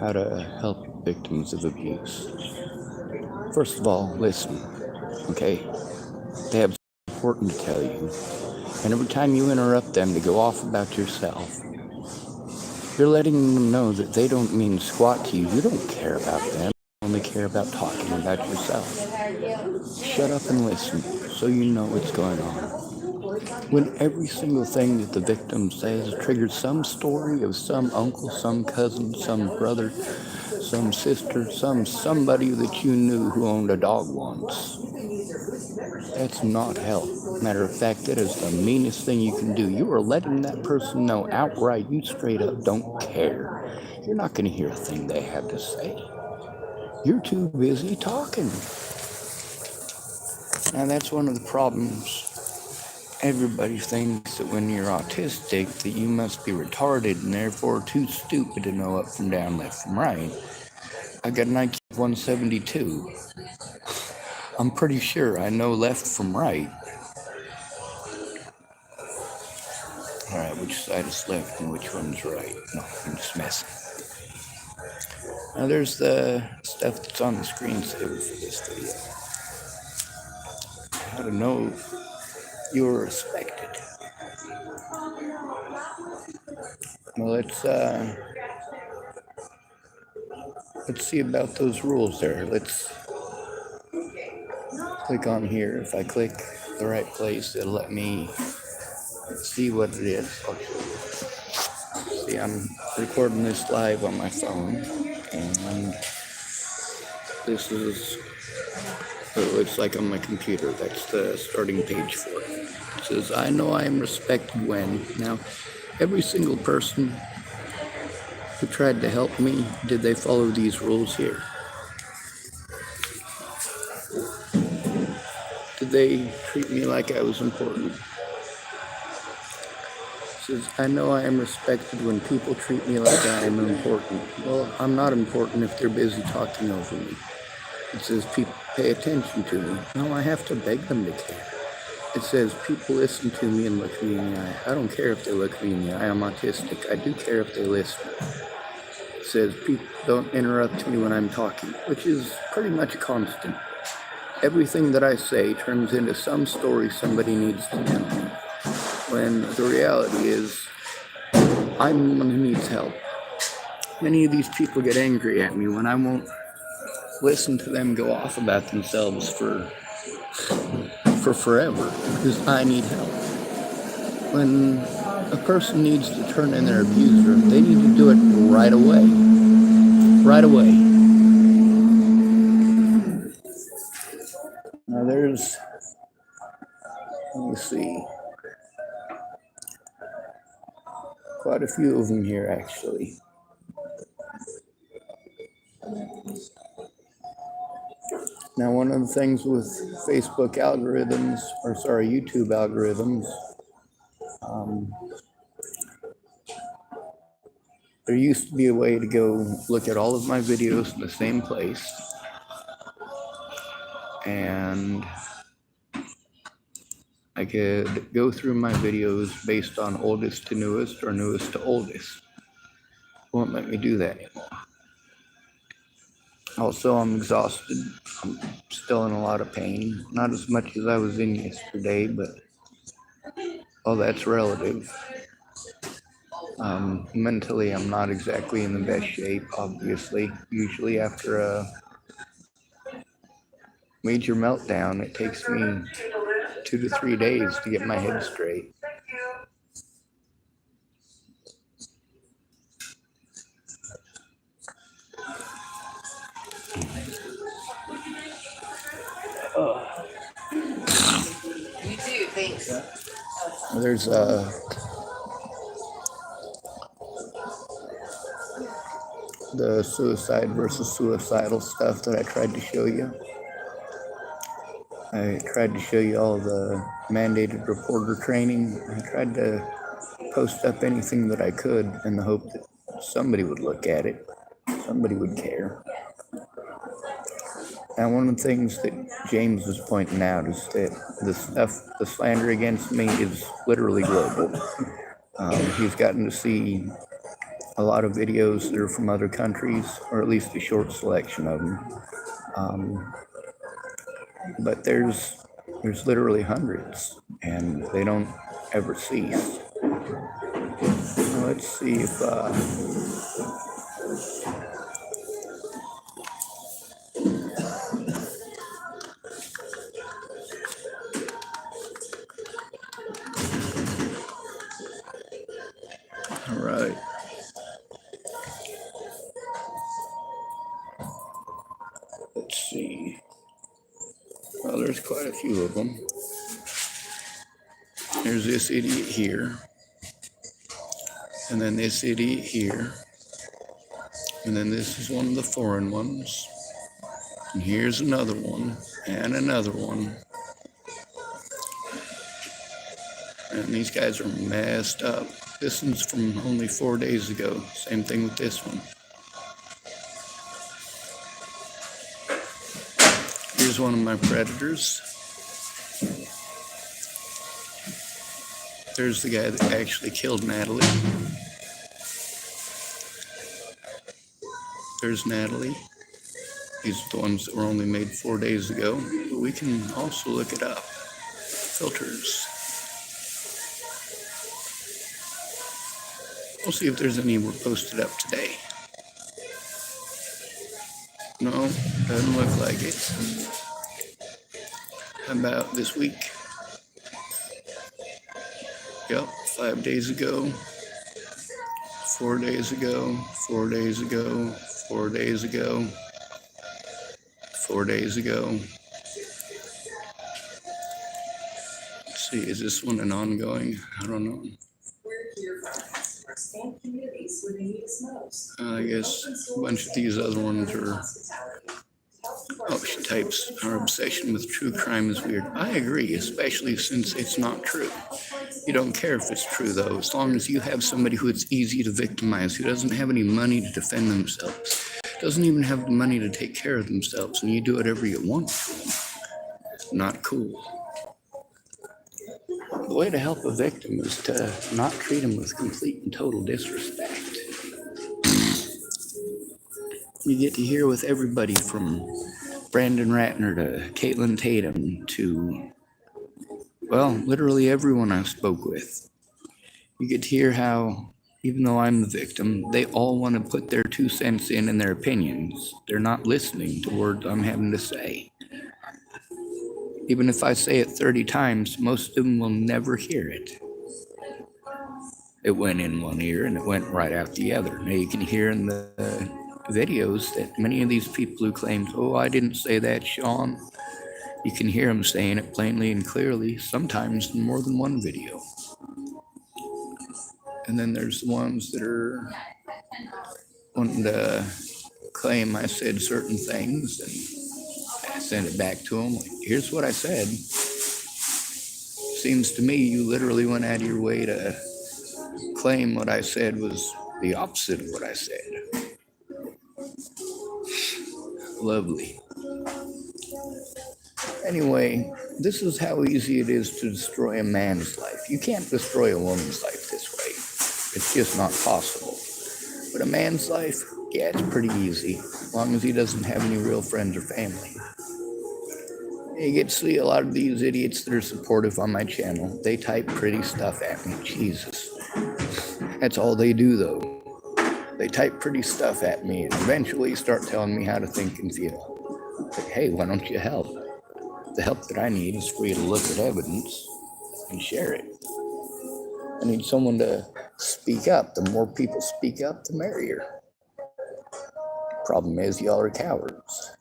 how to help victims of abuse. First of all, listen, okay? They have something important to tell you. And every time you interrupt them to go off about yourself, you're letting them know that they don't mean squat to you. You don't care about them. You only care about talking about yourself. Shut up and listen so you know what's going on. When every single thing that the victim says triggers some story of some uncle, some cousin, some brother, some sister, somebody that you knew who owned a dog once, that's not help. Matter of fact, that is the meanest thing you can do. You are letting that person know outright you straight up don't care. You're not going to hear a thing they have to say. You're too busy talking. Now that's one of the problems. Everybody thinks that when you're autistic that you must be retarded and therefore too stupid to know up from down, left from right. I got an IQ of 172. I'm pretty sure I know left from right. Alright, which side is left and which one's right? No, I'm just messing. Now there's the stuff that's on the screensaver for this video. How to know you're respected. Well, let's see about those rules there. Let's click on here. If I click the right place, it'll let me see what it is. I'll show you. See, I'm recording this live on my phone, and this is what it looks like on my computer. That's the starting page for it. It says, I know I am respected when. Now, every single person who tried to help me, did they follow these rules here? Did they treat me like I was important? It says, I know I am respected when people treat me like I am important. Well, I'm not important if they're busy talking over me. It says, people pay attention to me. No, I have to beg them to care. It says, people listen to me and look me in the eye. I don't care if they look me in the eye. I'm autistic. I do care if they listen. It says, people don't interrupt me when I'm talking, which is pretty much a constant. Everything that I say turns into some story somebody needs to tell me, when the reality is, I'm the one who needs help. Many of these people get angry at me when I won't listen to them go off about themselves for forever, because I need help. When a person needs to turn in their abuser, they need to do it right away. Right away. Now there's, let me see, quite a few of them here actually. Now, one of the things with Facebook algorithms, YouTube algorithms, there used to be a way to go look at all of my videos in the same place, and I could go through my videos based on oldest to newest or newest to oldest. It won't let me do that anymore. Also, I'm exhausted. I'm still in a lot of pain. Not as much as I was in yesterday, but all that's relative. Mentally, I'm not exactly in the best shape, obviously. Usually after a major meltdown, it takes me 2 to 3 days to get my head straight. You too, thanks. There's the suicide versus suicidal stuff that I tried to show you. I tried to show you all the mandated reporter training. I tried to post up anything that I could in the hope that somebody would look at it, somebody would care. And one of the things that James was pointing out is that the slander against me is literally global. He's gotten to see a lot of videos that are from other countries, or at least a short selection of them. But there's literally hundreds, and they don't ever cease. So let's see if all right. Let's see. Well, there's quite a few of them. There's this idiot here, and then this idiot here, and then this is one of the foreign ones, and here's another one, and another one. And these guys are messed up. This one's from only 4 days ago. Same thing with this one. Here's one of my predators. There's the guy that actually killed Natalie. There's Natalie. These are the ones that were only made 4 days ago. But we can also look it up. Filters. We'll see if there's any were posted up today. No, doesn't look like it. How about this week? Yep, 5 days ago, 4 days ago, 4 days ago, 4 days ago, 4 days ago. Let's see, is this one an ongoing? I don't know. I guess a bunch of these other ones are. Oh, she types, our obsession with true crime is weird. I agree, especially since it's not true. You don't care if it's true, though, as long as you have somebody who it's easy to victimize, who doesn't have any money to defend themselves, doesn't even have the money to take care of themselves, and you do whatever you want to them. Not cool. The way to help a victim is to not treat them with complete and total disrespect. You get to hear with everybody from Brandon Ratner to Caitlin Tatum to, well, literally everyone I spoke with. You get to hear how, even though I'm the victim, they all want to put their 2 cents in and their opinions. They're not listening to words I'm having to say. Even if I say it 30 times, most of them will never hear it. It went in one ear and it went right out the other. Now you can hear in the videos that many of these people who claimed, oh, I didn't say that, Sean. You can hear them saying it plainly and clearly, sometimes in more than one video. And then there's the ones that are wanting to claim I said certain things, and I send it back to them. Like, here's what I said. Seems to me you literally went out of your way to claim what I said was the opposite of what I said. Lovely. Anyway, this is how easy it is to destroy a man's life. You can't destroy a woman's life this way. It's just not possible. But a man's life, yeah, it's pretty easy, as long as he doesn't have any real friends or family. You get to see a lot of these idiots that are supportive on my channel. They type pretty stuff at me. Jesus. That's all they do, though. They type pretty stuff at me and eventually start telling me how to think and feel. Like, hey, why don't you help? The help that I need is for you to look at evidence and share it. I need someone to speak up. The more people speak up, the merrier. Problem is, y'all are cowards.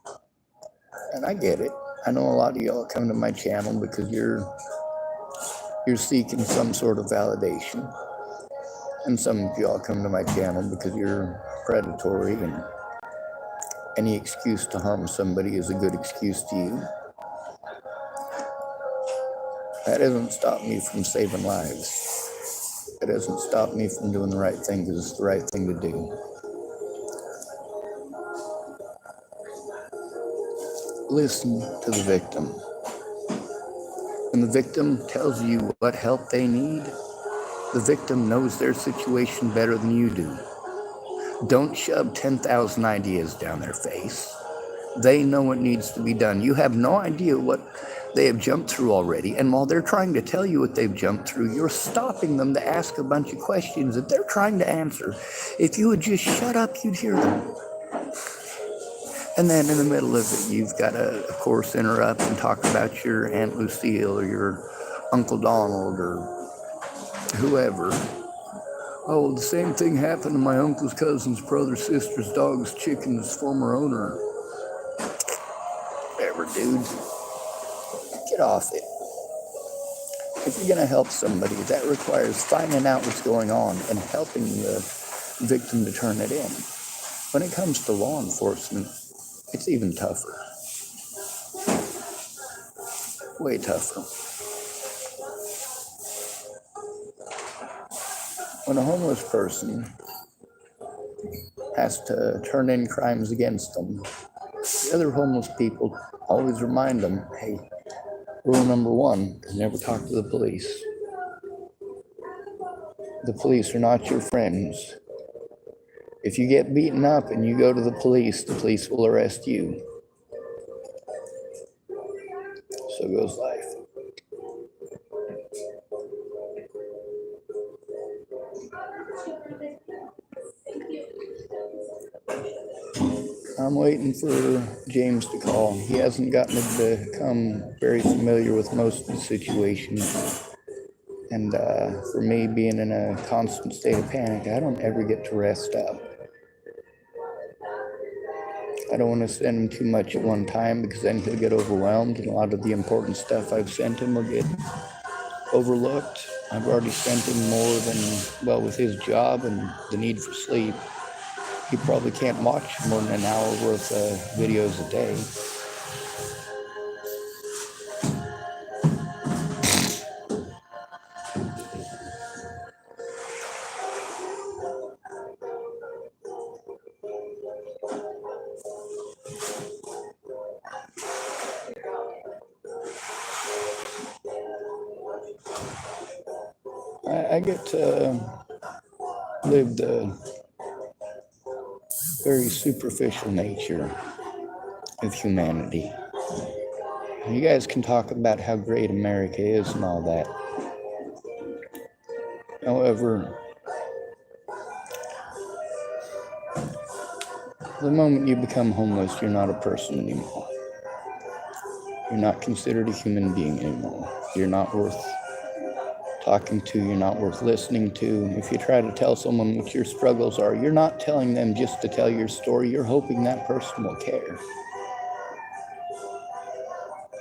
And I get it. I know a lot of y'all come to my channel because you're seeking some sort of validation. And some of y'all come to my channel because you're predatory and any excuse to harm somebody is a good excuse to you. That doesn't stop me from saving lives. It doesn't stop me from doing the right thing because it's the right thing to do. Listen to the victim. When the victim tells you what help they need, the victim knows their situation better than you do. Don't shove 10,000 ideas down their face. They know what needs to be done. You have no idea what they have jumped through already. And while they're trying to tell you what they've jumped through, you're stopping them to ask a bunch of questions that they're trying to answer. If you would just shut up, you'd hear them. And then in the middle of it, you've got to, of course, interrupt and talk about your Aunt Lucille or your Uncle Donald or whoever. Oh, the same thing happened to my uncle's cousin's brother, sister's dog's chicken's former owner. Whatever, dude. Get off it. If you're going to help somebody, that requires finding out what's going on and helping the victim to turn it in. When it comes to law enforcement, it's even tougher. Way tougher. When a homeless person has to turn in crimes against them, the other homeless people always remind them, hey, rule number 1 is never talk to the police. The police are not your friends. If you get beaten up and you go to the police will arrest you. So goes life. I'm waiting for James to call. He hasn't gotten to become very familiar with most of the situations. And for me, being in a constant state of panic, I don't ever get to rest up. I don't want to send him too much at one time because then he'll get overwhelmed and a lot of the important stuff I've sent him will get overlooked. I've already sent him more than, well, with his job and the need for sleep, he probably can't watch more than an hour worth of videos a day. I get to live the very superficial nature of humanity. You guys can talk about how great America is and all that. However, the moment you become homeless, you're not a person anymore. You're not considered a human being anymore. You're not worth talking to, you're not worth listening to. If you try to tell someone what your struggles are, you're not telling them just to tell your story, you're hoping that person will care.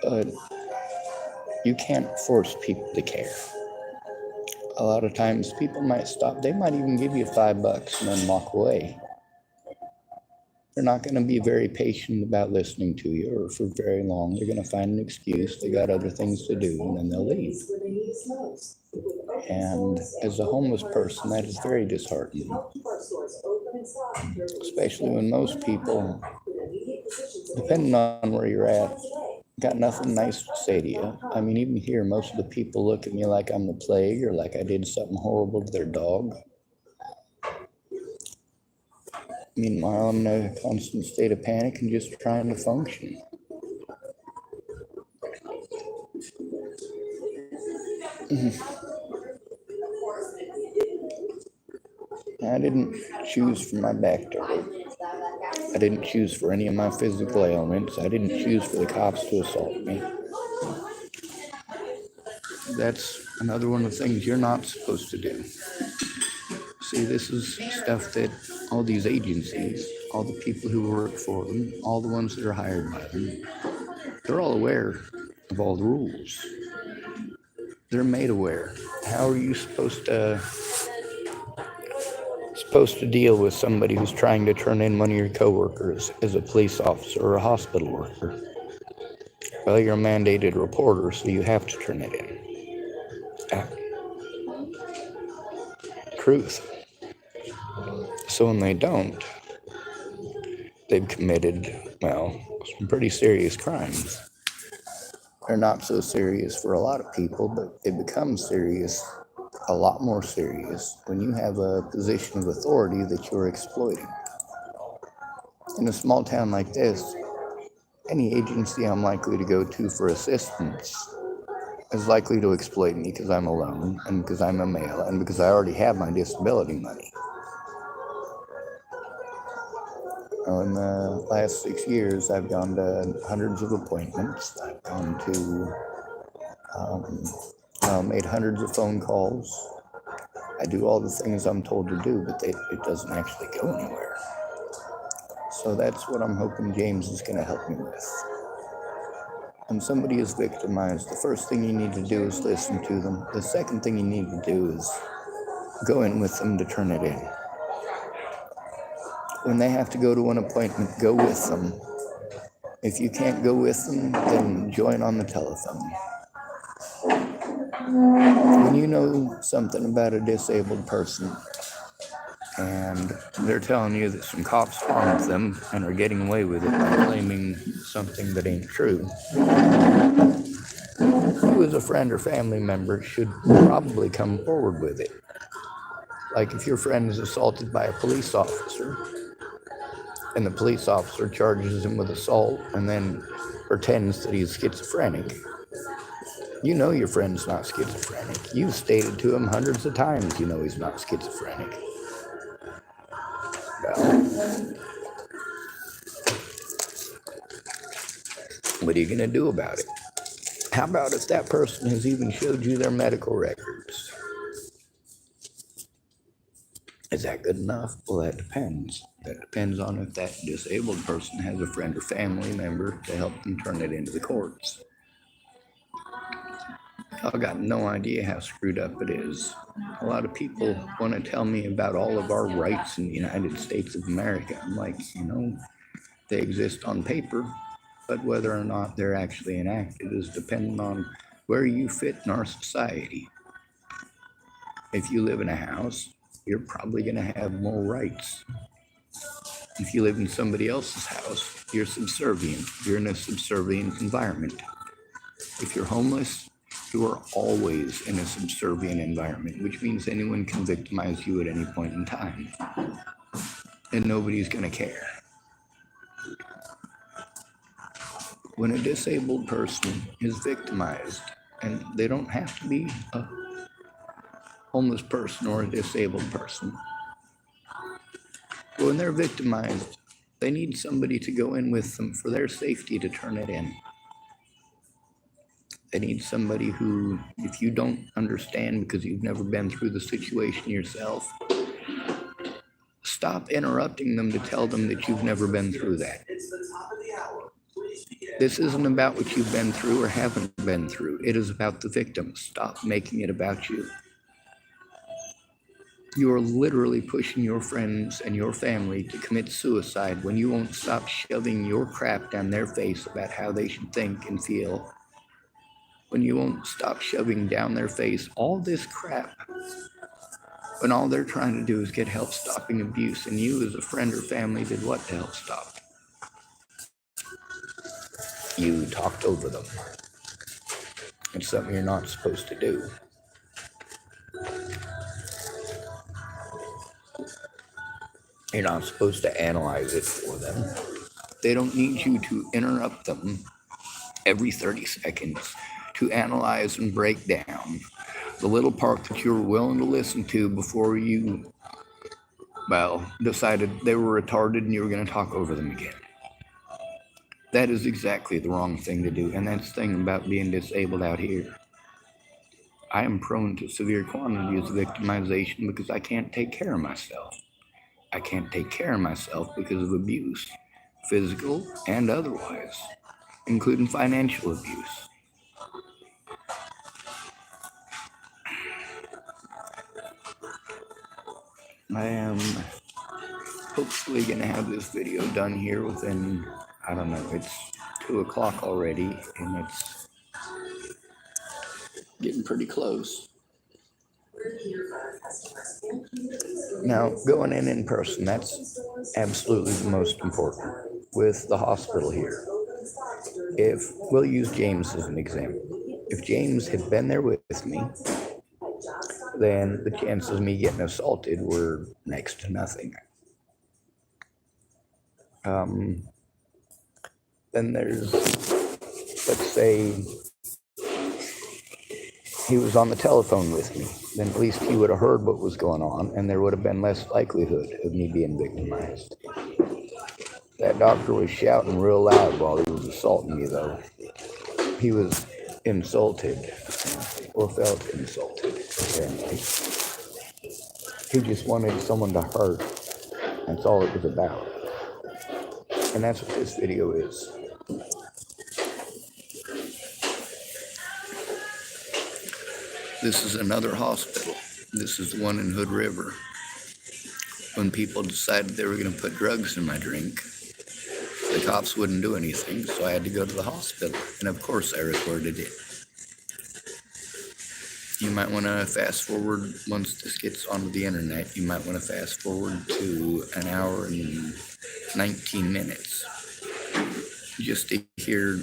But you can't force people to care. A lot of times people might stop, they might even give you $5 and then walk away. They're not going to be very patient about listening to you or for very long. They're going to find an excuse, they got other things to do, and then they'll leave. And as a homeless person, that is very disheartening. Especially when most people, depending on where you're at, got nothing nice to say to you. I mean, even here, most of the people look at me like I'm the plague or like I did something horrible to their dog. Meanwhile, I'm in a constant state of panic and just trying to function. I didn't choose for my back to hurt. I didn't choose for any of my physical ailments. I didn't choose for the cops to assault me. That's another one of the things you're not supposed to do. See, this is stuff that all these agencies, all the people who work for them, all the ones that are hired by them, they're all aware of all the rules. They're made aware. How are you supposed to deal with somebody who's trying to turn in one of your coworkers as a police officer or a hospital worker? Well, you're a mandated reporter, so you have to turn it in. Truth. So when they don't, they've committed, well, some pretty serious crimes. They're not so serious for a lot of people, but they become serious a lot more serious when you have a position of authority that you're exploiting. In a small town like this, any agency I'm likely to go to for assistance is likely to exploit me because I'm alone and because I'm a male and because I already have my disability money. In the last 6 years, I've gone to hundreds of appointments. I've gone to made hundreds of phone calls. I do all the things I'm told to do, but it doesn't actually go anywhere. So that's what I'm hoping James is going to help me with. When somebody is victimized, the first thing you need to do is listen to them. The second thing you need to do is go in with them to turn it in. When they have to go to an appointment, go with them. If you can't go with them, then join on the telephone. When you know something about a disabled person and they're telling you that some cops harmed them and are getting away with it by claiming something that ain't true, you as a friend or family member should probably come forward with it. Like if your friend is assaulted by a police officer and the police officer charges him with assault and then pretends that he's schizophrenic, you know your friend's not schizophrenic. You've stated to him hundreds of times you know he's not schizophrenic. Well, what are you going to do about it? How about if that person has even showed you their medical records? Is that good enough? Well, that depends. That depends on if that disabled person has a friend or family member to help them turn it into the courts. I've got no idea how screwed up it is. A lot of people want to tell me about all of our rights in the United States of America. I'm like, they exist on paper, but whether or not they're actually enacted is dependent on where you fit in our society. If you live in a house, you're probably going to have more rights. If you live in somebody else's house, you're subservient. You're in a subservient environment. If you're homeless, you are always in a subservient environment, which means anyone can victimize you at any point in time. And nobody's going to care. When a disabled person is victimized, and they don't have to be a homeless person or a disabled person, but when they're victimized, they need somebody to go in with them for their safety to turn it in. They need somebody who, if you don't understand because you've never been through the situation yourself, stop interrupting them to tell them that you've never been through that. This isn't about what you've been through or haven't been through. It is about the victim. Stop making it about you. You are literally pushing your friends and your family to commit suicide when you won't stop shoving your crap down their face about how they should think and feel. When you won't stop shoving down their face all this crap, when all they're trying to do is get help stopping abuse, and you as a friend or family did what to help stop? You talked over them. It's something you're not supposed to do. You're not supposed to analyze it for them. They don't need you to interrupt them every 30 seconds to analyze and break down the little part that you were willing to listen to before you, decided they were retarded and you were going to talk over them again. That is exactly the wrong thing to do, and that's the thing about being disabled out here. I am prone to severe quantities of victimization because I can't take care of myself. I can't take care of myself because of abuse, physical and otherwise, including financial abuse. I am hopefully going to have this video done here within, it's 2 o'clock already, and it's getting pretty close. Now, going in person, that's absolutely the most important with the hospital here. We'll use James as an example. If James had been there with me, then the chances of me getting assaulted were next to nothing. Then there's, let's say, he was on the telephone with me, then at least he would have heard what was going on, and there would have been less likelihood of me being victimized. That doctor was shouting real loud while he was assaulting me, though. He was insulted, or felt insulted, apparently. He just wanted someone to hurt. That's all it was about. And that's what this video is. This is another hospital. This is the one in Hood River. When people decided they were going to put drugs in my drink, the cops wouldn't do anything, so I had to go to the hospital. And of course I recorded it. You might want to fast forward, once this gets onto the internet, you might want to fast forward to an hour and 19 minutes just to hear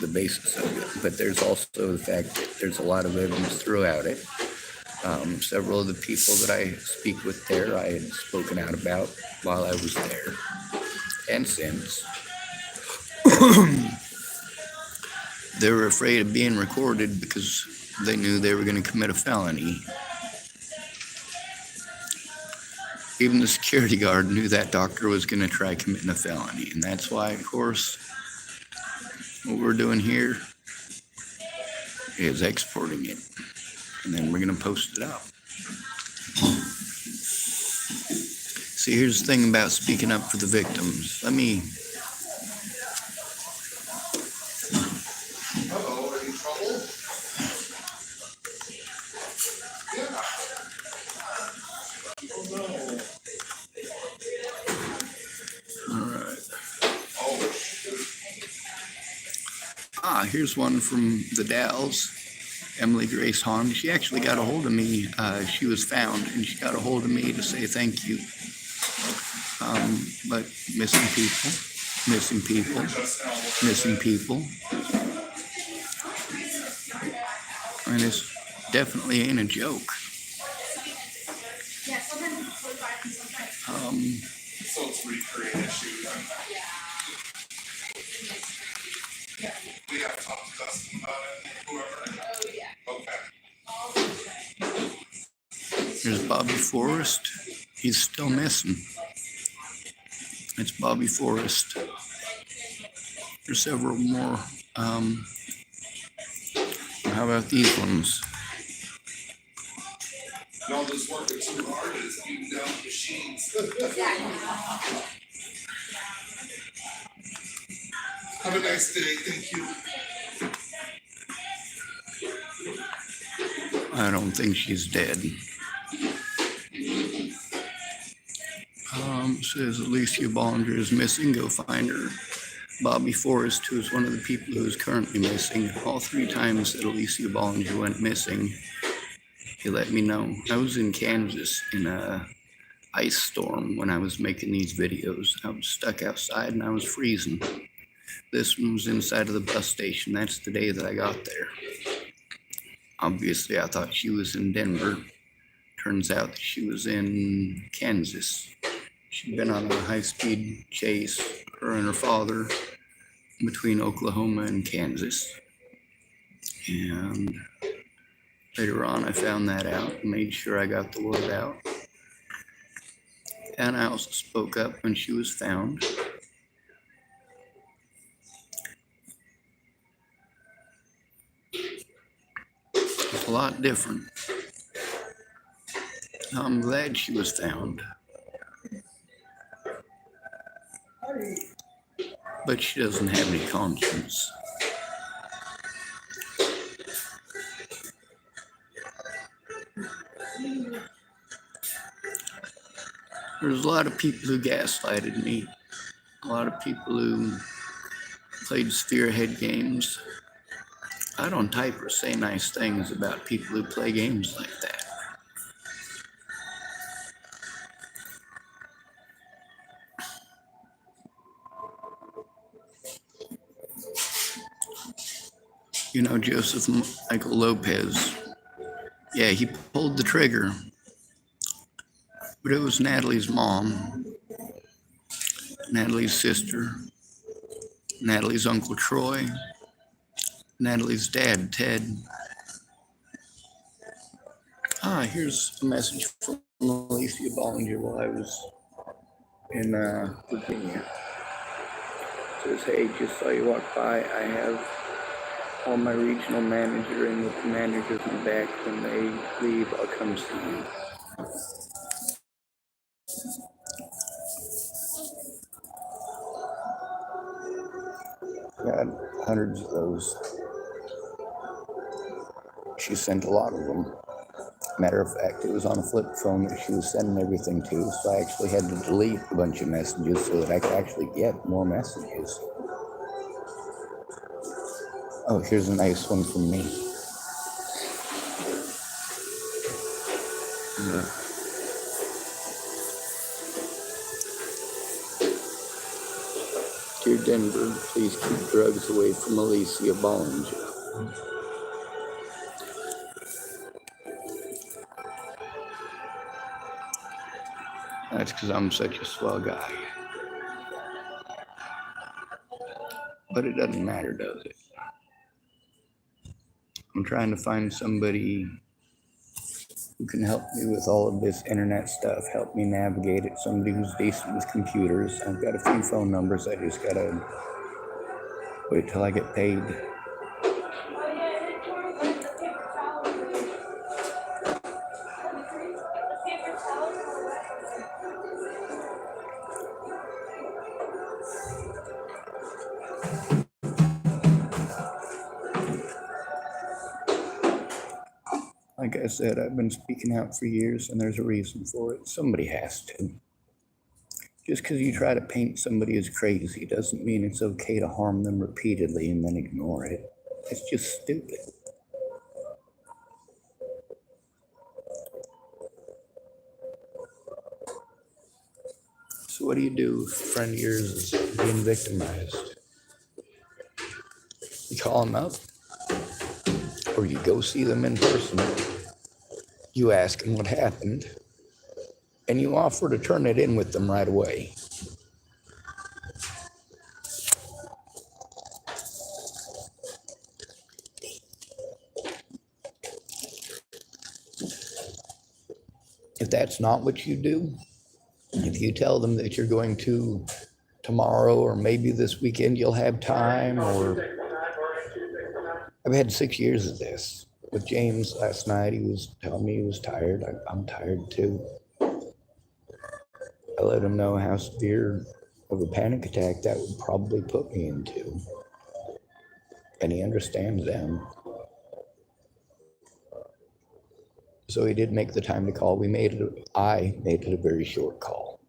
the basis of it. But there's also the fact that there's a lot of evidence throughout it. Several of the people that I speak with there, I had spoken out about while I was there and since. They were afraid of being recorded because they knew they were going to commit a felony. Even the security guard knew that doctor was going to try committing a felony. And that's why, of course, what we're doing here is exporting it. And then we're going to post it up. See, here's the thing about speaking up for the victims. Let me... Uh-oh, are you in trouble? Yeah. Oh, no. All right. Oh, shoot. Here's one from the Dalles. Emily Grace Hahn. She actually got a hold of me. She was found, and she got a hold of me to say thank you. But missing people, missing people, missing people. And this definitely ain't a joke. So it's recreated shoot. We have to talk to Dustin about it, whoever. Oh, yeah. Okay. There's Bobby Forrest. He's still missing. It's Bobby Forrest. There's several more. How about these ones? No, this working too hard is beating down the machines. Have a nice day, thank you. I don't think she's dead. Says Alicia Bollinger is missing. Go find her. Bobby Forrest, who is one of the people who is currently missing. All 3 times that Alicia Bollinger went missing, he let me know. I was in Kansas in a ice storm when I was making these videos. I was stuck outside and I was freezing. This one was inside of the bus station. That's the day that I got there. Obviously, I thought she was in Denver. Turns out that she was in Kansas. She'd been on a high-speed chase, her and her father, between Oklahoma and Kansas. And later on, I found that out and made sure I got the word out. And I also spoke up when she was found. It's a lot different. I'm glad she was found. But she doesn't have any conscience. There's a lot of people who gaslighted me. A lot of people who played spearhead games. I don't type or say nice things about people who play games like that. You know, Joseph Michael Lopez, Yeah, he pulled the trigger, but it was Natalie's mom, Natalie's sister, Natalie's Uncle Troy, Natalie's dad, Ted. Here's a message from Alicia Bollinger while I was in Virginia. It says, hey, just saw you walk by. I have all my regional manager and with the managers in the back. When they leave, I'll come see you. Got hundreds of those. She sent a lot of them. Matter of fact, it was on a flip phone that she was sending everything to, so I actually had to delete a bunch of messages so that I could actually get more messages. Oh, here's a nice one from me. Dear Denver, please keep drugs away from Alicia Bollinger. That's because I'm such a swell guy. But it doesn't matter, does it? I'm trying to find somebody who can help me with all of this internet stuff, help me navigate it, somebody who's decent with computers. I've got a few phone numbers, I just gotta wait till I get paid. Like I said, I've been speaking out for years and there's a reason for it. Somebody has to. Just because you try to paint somebody as crazy doesn't mean it's okay to harm them repeatedly and then ignore it. It's just stupid. So what do you do if a friend of yours is being victimized? You call them up, or you go see them in person. You ask them what happened, and you offer to turn it in with them right away. If that's not what you do, if you tell them that you're going to tomorrow or maybe this weekend you'll have time, or I've had 6 years of this. With James last night, he was telling me he was tired. I'm tired too. I let him know how severe of a panic attack that would probably put me into. And he understands them. So he did make the time to call. I made it a very short call.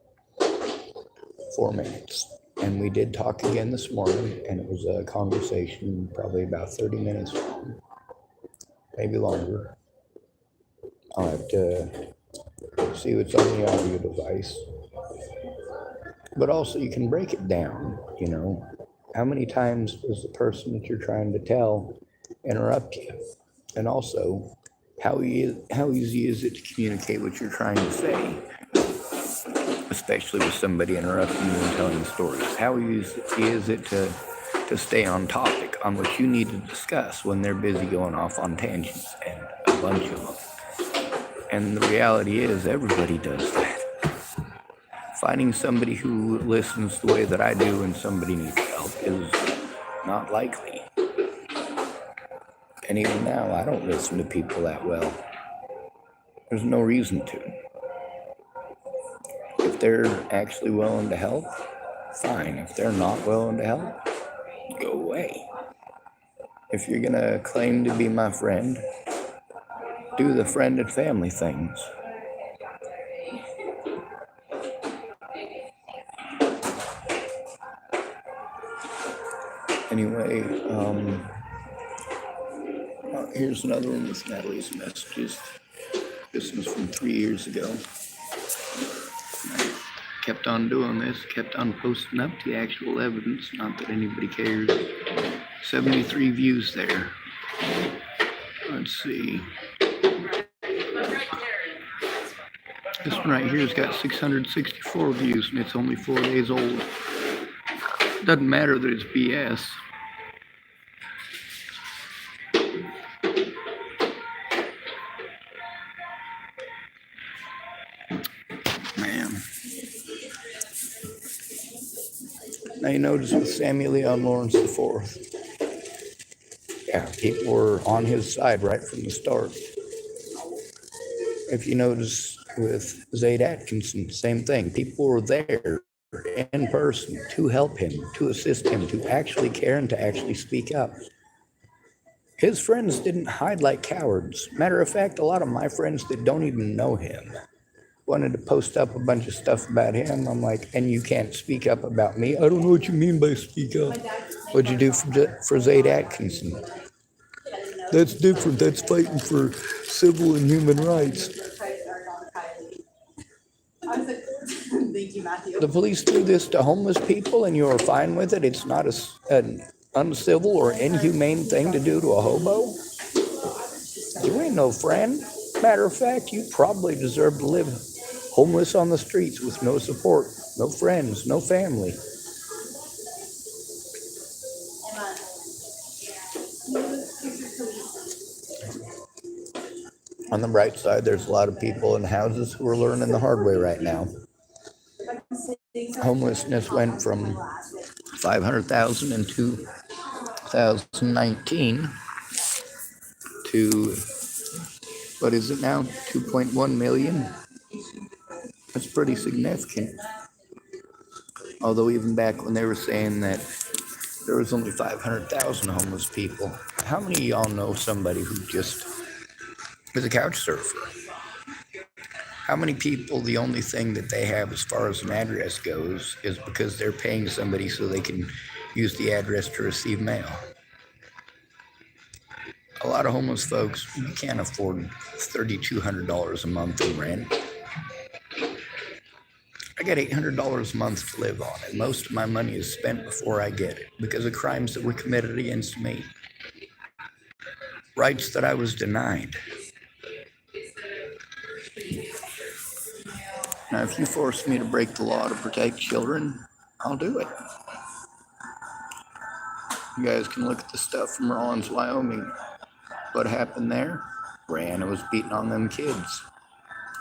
4 minutes. And we did talk again this morning, and it was a conversation probably about 30 minutes long, maybe longer. I'll have to see what's on the audio device. But also you can break it down, you know. How many times does the person that you're trying to tell interrupt you? And also, how easy is it to communicate what you're trying to say? Especially with somebody interrupting you and telling stories. How easy is it to stay on topic on what you need to discuss when they're busy going off on tangents, and a bunch of them? And the reality is everybody does that. Finding somebody who listens the way that I do and somebody needs help is not likely. And even now, I don't listen to people that well. There's no reason to. If they're actually willing to help, fine. If they're not willing to help, go away. If you're gonna claim to be my friend, do the friend and family things. Anyway, here's another one with Natalie's messages. This was from 3 years ago. I kept on doing this, kept on posting up the actual evidence, not that anybody cares. 73 views there. Let's see. This one right here has got 664 views and it's only 4 days old. Doesn't matter that it's BS. Man. Now you notice with Samuel Leon Lawrence IV, yeah, people were on his side right from the start. If you notice with Zaid Atkinson, same thing. People were there in person to help him, to assist him, to actually care and to actually speak up. His friends didn't hide like cowards. Matter of fact, a lot of my friends that don't even know him wanted to post up a bunch of stuff about him. I'm like, and you can't speak up about me? I don't know what you mean by speak up. What'd you do for Zaid Atkinson? That's different. That's fighting for civil and human rights. Thank you, Matthew. The police do this to homeless people and you're fine with it? It's not an uncivil or inhumane thing to do to a hobo? You ain't no friend. Matter of fact, you probably deserve to live homeless on the streets with no support, no friends, no family. On the bright side, there's a lot of people in houses who are learning the hard way right now. Homelessness went from 500,000 in 2019 to, what is it now, 2.1 million? That's pretty significant. Although even back when they were saying that there was only 500,000 homeless people, how many of y'all know somebody who just is a couch surfer? How many people, the only thing that they have as far as an address goes is because they're paying somebody so they can use the address to receive mail? A lot of homeless folks, you can't afford $3,200 a month in rent. I get $800 a month to live on, and most of my money is spent before I get it because of crimes that were committed against me. Rights that I was denied. Now, if you force me to break the law to protect children, I'll do it. You guys can look at the stuff from Rawlins, Wyoming. What happened there? Brianna was beating on them kids.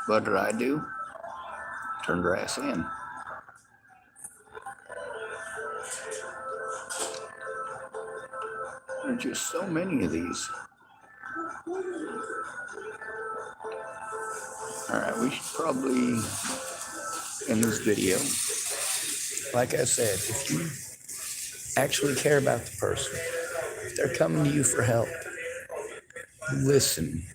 What did I do? Turned her ass in. There are just so many of these. All right, we should probably end this video. Like I said, if you actually care about the person, if they're coming to you for help, listen.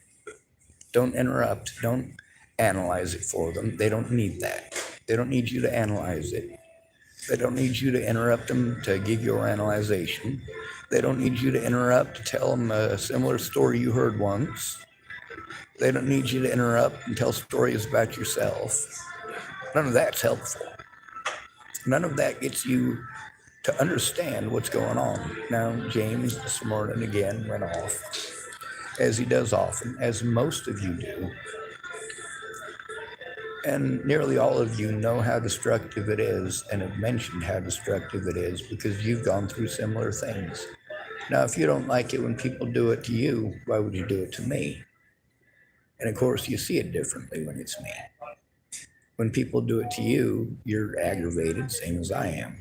Don't interrupt. Don't analyze it for them. They don't need that. They don't need you to analyze it. They don't need you to interrupt them to give your analyzation. They don't need you to interrupt to tell them a similar story you heard once. They don't need you to interrupt and tell stories about yourself. None of that's helpful. None of that gets you to understand what's going on. Now, James this morning again went off, as he does often, as most of you do. And nearly all of you know how destructive it is and have mentioned how destructive it is because you've gone through similar things. Now, if you don't like it when people do it to you, why would you do it to me? And of course, you see it differently when it's me. When people do it to you, you're aggravated, same as I am.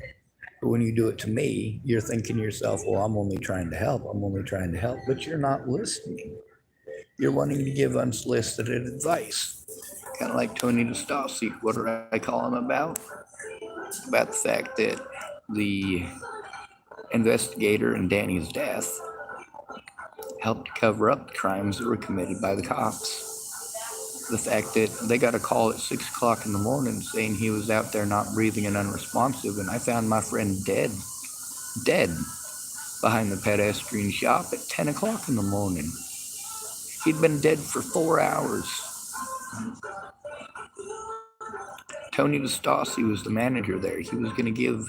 But when you do it to me, you're thinking to yourself, well, I'm only trying to help. I'm only trying to help. But you're not listening. You're wanting to give unsolicited advice. Kind of like Tony DeStassi. What do I call him about? About the fact that the investigator in Danny's death helped to cover up the crimes that were committed by the cops. The fact that they got a call at 6 o'clock in the morning saying he was out there not breathing and unresponsive, and I found my friend dead behind the pedestrian shop at 10 o'clock in the morning. He'd been dead for 4 hours. Tony DeStassi was the manager there. He was going to give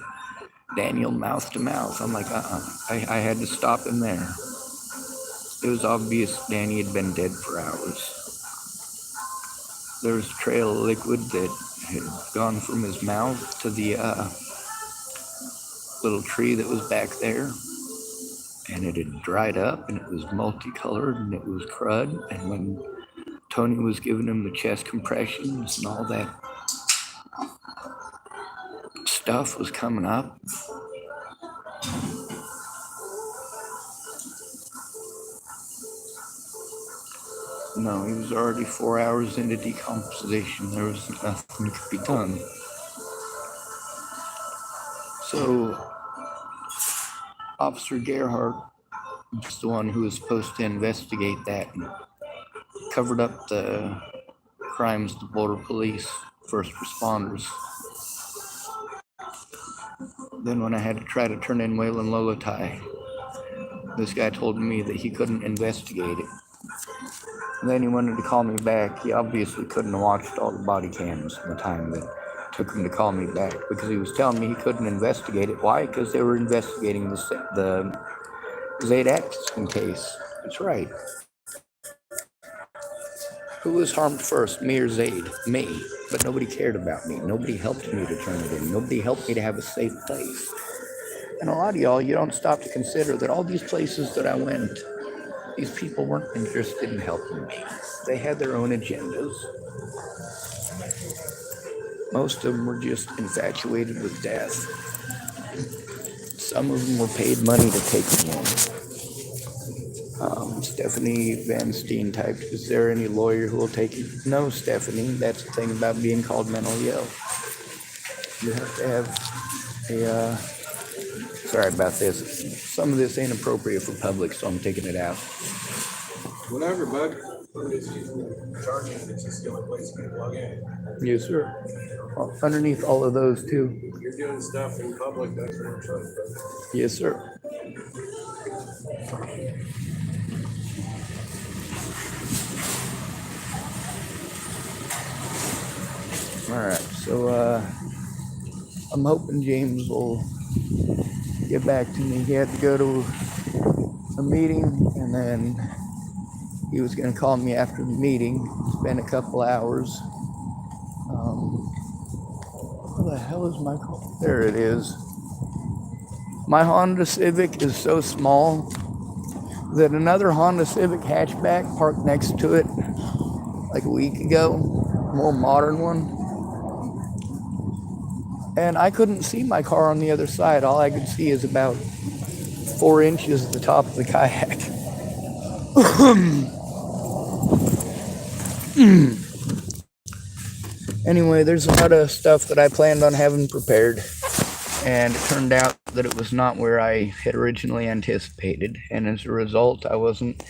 Daniel mouth to mouth. I'm like, I had to stop him there. It was obvious Danny had been dead for hours. there was a trail of liquid that had gone from his mouth to the little tree that was back there, and it had dried up, and it was multicolored, and it was crud. And when Tony was giving him the chest compressions and all that stuff was coming up, no, he was already 4 hours into decomposition. There was nothing that could be done. So Officer Gerhardt was the one who was supposed to investigate that and covered up the crimes the border police, first responders. Then when I had to try to turn in Waylon Lolotai, this guy told me that he couldn't investigate it. And then he wanted to call me back. He obviously couldn't have watched all the body cams in the time that it took him to call me back, because he was telling me he couldn't investigate it. Why? Because they were investigating the Zaid Atkinson case. That's right. Who was harmed first, me or Zaid? Me. But nobody cared about me. Nobody helped me to turn it in. Nobody helped me to have a safe place. And a lot of y'all, you don't stop to consider that all these places that I went, these people weren't interested in helping me. They had their own agendas. Most of them were just infatuated with death. Some of them were paid money to take me in. Stephanie Van Steen typed, "Is there any lawyer who will take you?" No, Stephanie, that's the thing about being called mentally ill. You have to have a, sorry about this. Some of this ain't appropriate for public, so I'm taking it out. Whatever, bud. Charging, it's just the only place you can plug in. Yes, sir. Underneath all of those, too. You're doing stuff in public, that's what I'm trying to. Yes, sir. All right, so I'm hoping James will get back to me. He had to go to a meeting, and then he was going to call me after the meeting. It's been a couple hours. Where the hell is my car? There it is. My Honda Civic is so small that another Honda Civic hatchback parked next to it like a week ago, more modern one. And I couldn't see my car on the other side. All I could see is about 4 inches at the top of the kayak. Anyway, there's a lot of stuff that I planned on having prepared, and it turned out that it was not where I had originally anticipated, and as a result, I wasn't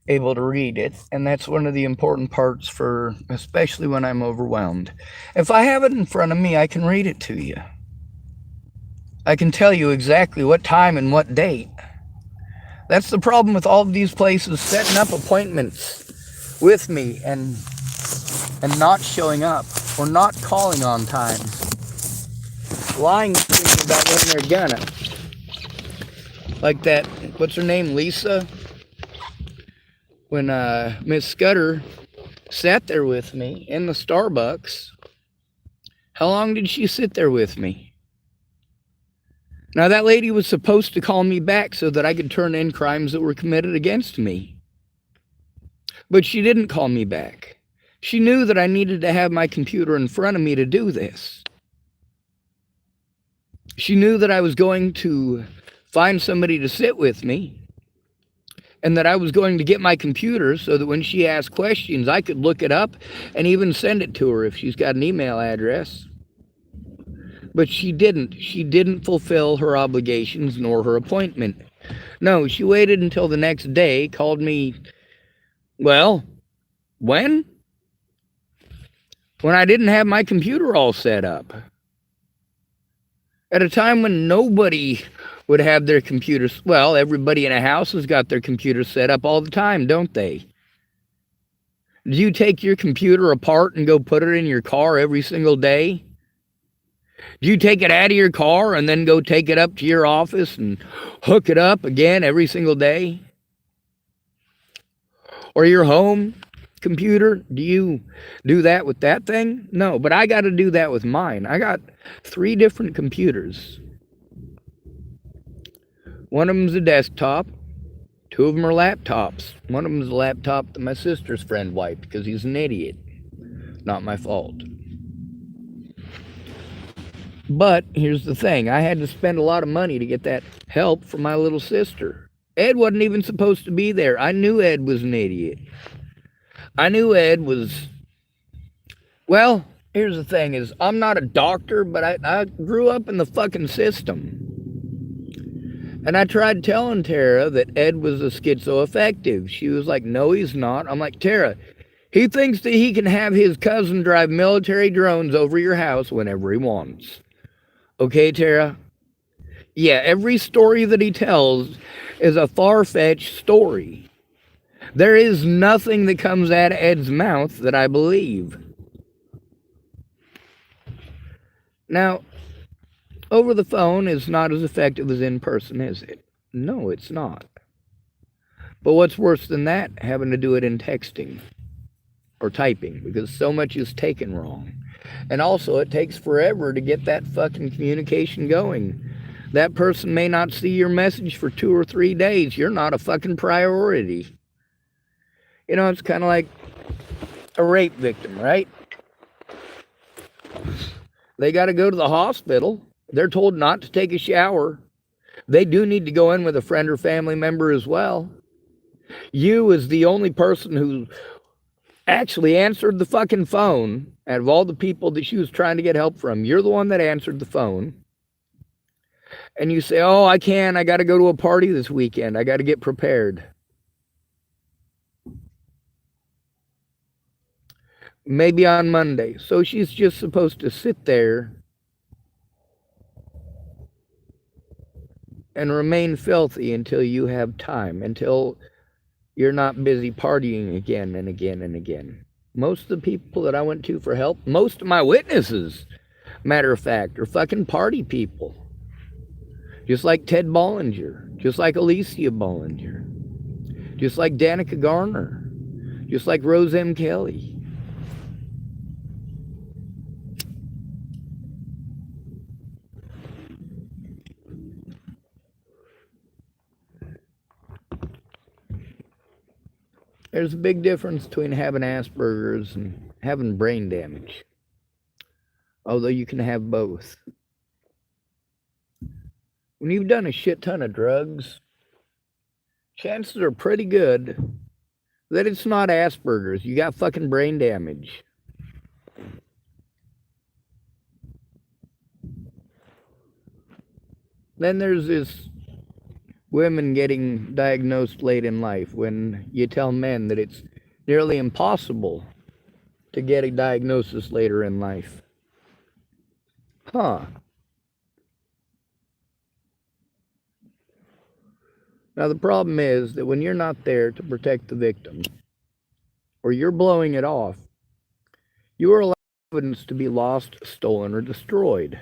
able to read it. And that's one of the important parts, for especially when I'm overwhelmed. If I have it in front of me, I can read it to you. I can tell you exactly what time and what date. That's the problem with all of these places setting up appointments with me and not showing up or not calling on time, lying to me about when they're gonna. Like that, what's her name, Lisa? When Miss Scudder sat there with me in the Starbucks, how long did she sit there with me? Now, that lady was supposed to call me back so that I could turn in crimes that were committed against me. But she didn't call me back. She knew that I needed to have my computer in front of me to do this. She knew that I was going to find somebody to sit with me, and that I was going to get my computer so that when she asked questions, I could look it up and even send it to her if she's got an email address. But she didn't. She didn't fulfill her obligations nor her appointment. No, she waited until the next day, called me, well, when? When I didn't have my computer all set up. At a time when nobody would have their computers. Well, everybody in a house has got their computer set up all the time, don't they? Do you take your computer apart and go put it in your car every single day? Do you take it out of your car and then go take it up to your office and hook it up again every single day? Or your home? computer? Do you do that with that thing? No, but I got to do that with mine. I got 3 different computers. One of them's a desktop. 2 of them are laptops. One of them's a laptop that my sister's friend wiped because he's an idiot. Not my fault. But here's the thing. I had to spend a lot of money to get that help from my little sister. Ed wasn't even supposed to be there. I knew Ed was an idiot. I knew Ed was... Well, here's the thing is, I'm not a doctor, but I grew up in the fucking system. And I tried telling Tara that Ed was a schizoaffective. She was like, no, he's not. I'm like, Tara, he thinks that he can have his cousin drive military drones over your house whenever he wants. Okay, Tara? Yeah, every story that he tells is a far-fetched story. There is nothing that comes out of Ed's mouth that I believe. Now, over the phone is not as effective as in person, is it? No, it's not. But what's worse than that? Having to do it in texting or typing, because so much is taken wrong. And also, it takes forever to get that fucking communication going. That person may not see your message for 2 or 3 days. You're not a fucking priority. You know, it's kind of like a rape victim, right? They got to go to the hospital. They're told not to take a shower. They do need to go in with a friend or family member as well. You, as the only person who actually answered the fucking phone out of all the people that she was trying to get help from, you're the one that answered the phone. And you say, oh, I got to go to a party this weekend. I got to get prepared. Maybe on Monday. So she's just supposed to sit there and remain filthy until you have time, until you're not busy partying again and again and again. Most of the people that I went to for help, most of my witnesses, matter of fact, are fucking party people. Just like Ted Bollinger, just like Alicia Bollinger, just like Danica Garner, just like Rose M. Kelly. There's a big difference between having Asperger's and having brain damage. Although you can have both. When you've done a shit ton of drugs, chances are pretty good that it's not Asperger's. You got fucking brain damage. Then there's this women getting diagnosed late in life when you tell men that it's nearly impossible to get a diagnosis later in life. Huh. Now the problem is that when you're not there to protect the victim, or you're blowing it off, you are allowing evidence to be lost, stolen, or destroyed.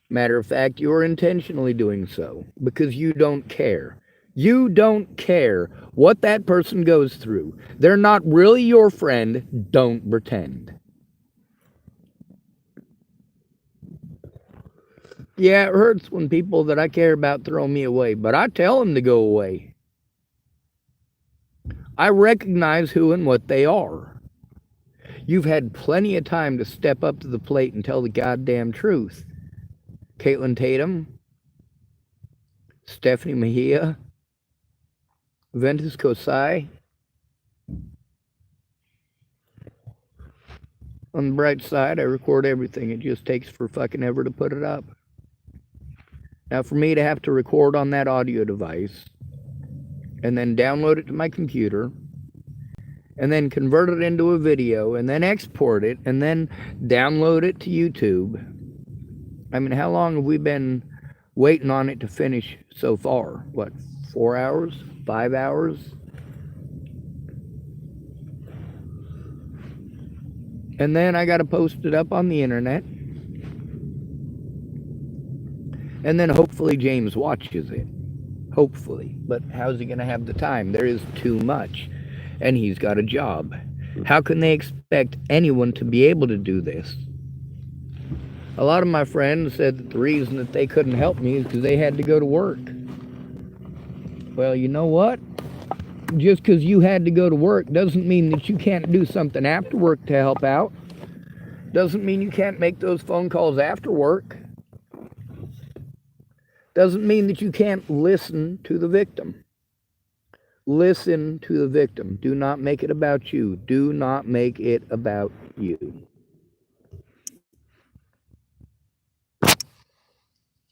Matter of fact, you are intentionally doing so because you don't care. You don't care what that person goes through. They're not really your friend. Don't pretend. Yeah, it hurts when people that I care about throw me away, but I tell them to go away. I recognize who and what they are. You've had plenty of time to step up to the plate and tell the goddamn truth. Caitlin Tatum, Stephanie Mejia, Ventus Kosai. On the bright side, I record everything. It just takes for fucking ever to put it up. Now, for me to have to record on that audio device and then download it to my computer and then convert it into a video and then export it and then download it to YouTube. I mean, how long have we been waiting on it to finish so far? What, 4 hours? 5 hours? And then I got to post it up on the internet. And then hopefully James watches it. Hopefully. But how's he going to have the time? There is too much. and he's got a job. How can they expect anyone to be able to do this? A lot of my friends said that the reason that they couldn't help me is because they had to go to work. Well, you know what? Just because you had to go to work doesn't mean that you can't do something after work to help out. Doesn't mean you can't make those phone calls after work. Doesn't mean that you can't listen to the victim. Listen to the victim. Do not make it about you. Do not make it about you.